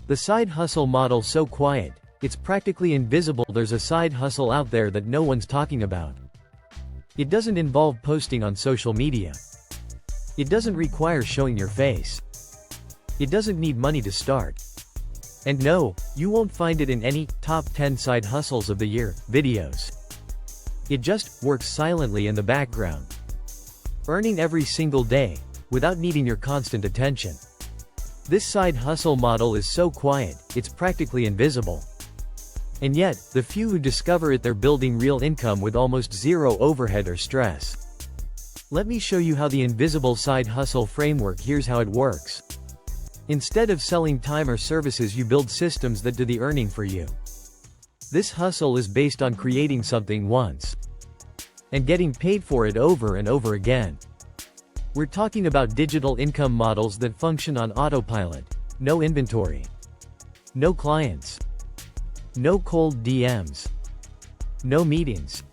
The side hustle model so quiet, it's practically invisible. There's a side hustle out there that no one's talking about. It doesn't involve posting on social media. It doesn't require showing your face. It doesn't need money to start. And no, you won't find it in any top 10 side hustles of the year videos. It just works silently in the background, earning every single day, without needing your constant attention. This side hustle model is so quiet, it's practically invisible. And yet, the few who discover it, they're building real income with almost zero overhead or stress. Let me show you how the invisible side hustle framework. Here's how it works. Instead of selling time or services, you build systems that do the earning for you. This hustle is based on creating something once and getting paid for it over and over again. We're talking about digital income models that function on autopilot. No inventory, no clients, no cold DMs, no meetings.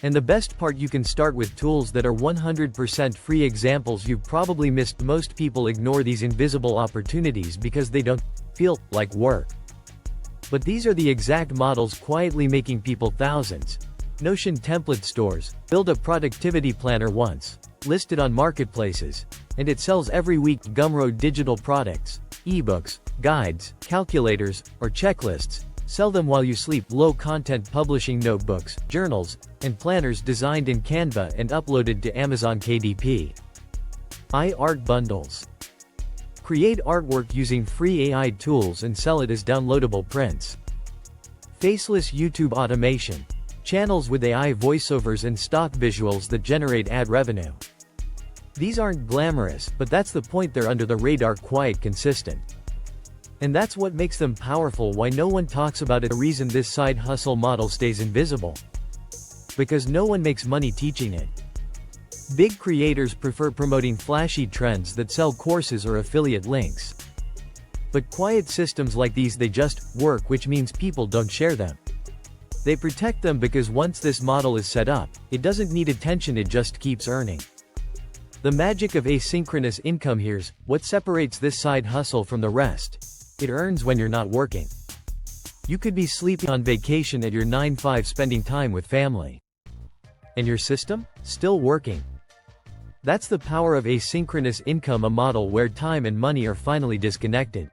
And the best part, you can start with tools that are 100% free. Examples you've probably missed. Most people ignore these invisible opportunities because they don't feel like work. But these are the exact models quietly making people thousands. Notion template stores. Build a productivity planner once, list it on marketplaces, and it sells every week. Gumroad digital products, ebooks, guides, calculators, or checklists. Sell them while you sleep. Low content publishing notebooks, journals, and planners designed in Canva and uploaded to Amazon KDP. Art bundles. Create artwork using free AI tools and sell it as downloadable prints. Faceless YouTube automation. Channels with AI voiceovers and stock visuals that generate ad revenue. These aren't glamorous, but that's the point. They're under the radar, quiet, consistent. And that's what makes them powerful. Why no one talks about it? The reason this side hustle model stays invisible. Because no one makes money teaching it. Big creators prefer promoting flashy trends that sell courses or affiliate links. But quiet systems like these, they just work, which means people don't share them. They protect them because once this model is set up, it doesn't need attention, it just keeps earning. The magic of asynchronous income. Here's what separates this side hustle from the rest. It earns when you're not working. You could be sleeping on vacation at your 9-5, spending time with family. And your system? Still working. That's the power of asynchronous income, a model where time and money are finally disconnected.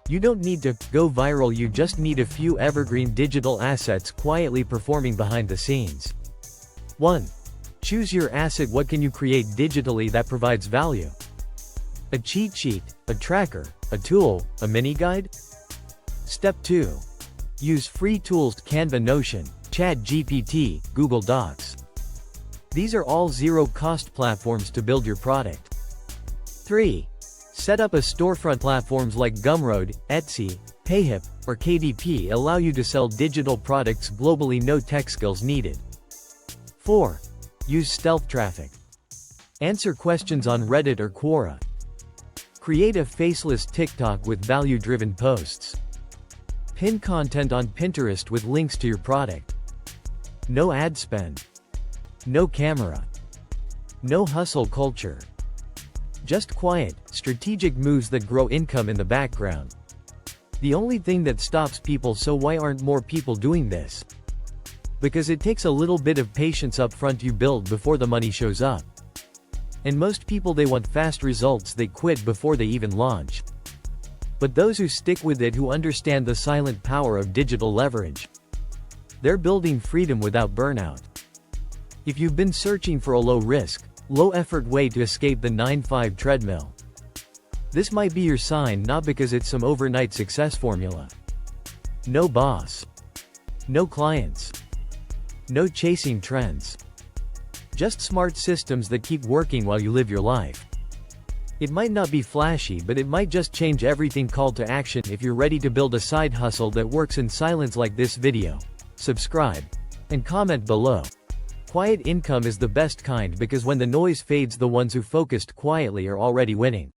You don't need to go viral, you just need a few evergreen digital assets quietly performing behind the scenes. 1. Choose your asset. What can you create digitally that provides value? A cheat sheet, a tracker, a tool, a mini guide? Step 2. Use free tools: Canva, Notion, ChatGPT, Google Docs. These are all zero-cost platforms to build your product. 3. Set up a storefront. Platforms like Gumroad, Etsy, Payhip, or KDP allow you to sell digital products globally, no tech skills needed. 4. Use stealth traffic. Answer questions on Reddit or Quora. Create a faceless TikTok with value-driven posts. Pin content on Pinterest with links to your product. No ad spend. No camera. No hustle culture. Just quiet, strategic moves that grow income in the background. The only thing that stops people. So why aren't more people doing this? Because it takes a little bit of patience up front. You build before the money shows up. And most people, they want fast results. They quit before they even launch. But those who stick with it, who understand the silent power of digital leverage, they're building freedom without burnout. If you've been searching for a low-risk, low-effort way to escape the 9-5 treadmill, this might be your sign. Not because it's some overnight success formula. No boss. No clients. No chasing trends. Just smart systems that keep working while you live your life. It might not be flashy, but it might just change everything. Call to action. If you're ready to build a side hustle that works in silence, like this video, subscribe, and comment below. Quiet income is the best kind, because when the noise fades, the ones who focused quietly are already winning.